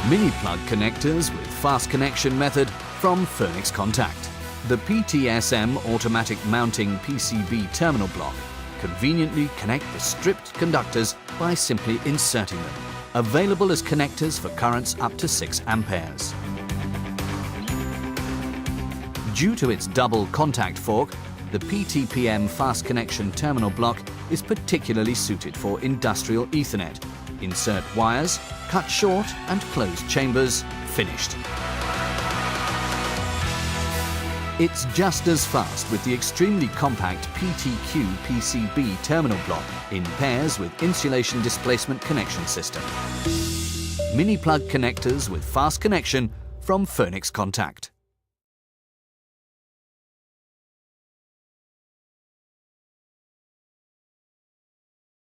Mini plug connectors with fast connection method from Phoenix Contact. The PTSM automatic mounting PCB terminal block conveniently connect the stripped conductors by simply inserting them. Available as connectors for currents up to 6 amperes. Due to its double contact fork, the PTPM fast connection terminal block is particularly suited for industrial Ethernet. Insert wires, cut short and close chambers, finished. It's just as fast with the extremely compact PTQ PCB terminal block in pairs with insulation displacement connection system. Mini plug connectors with fast connection from Phoenix Contact.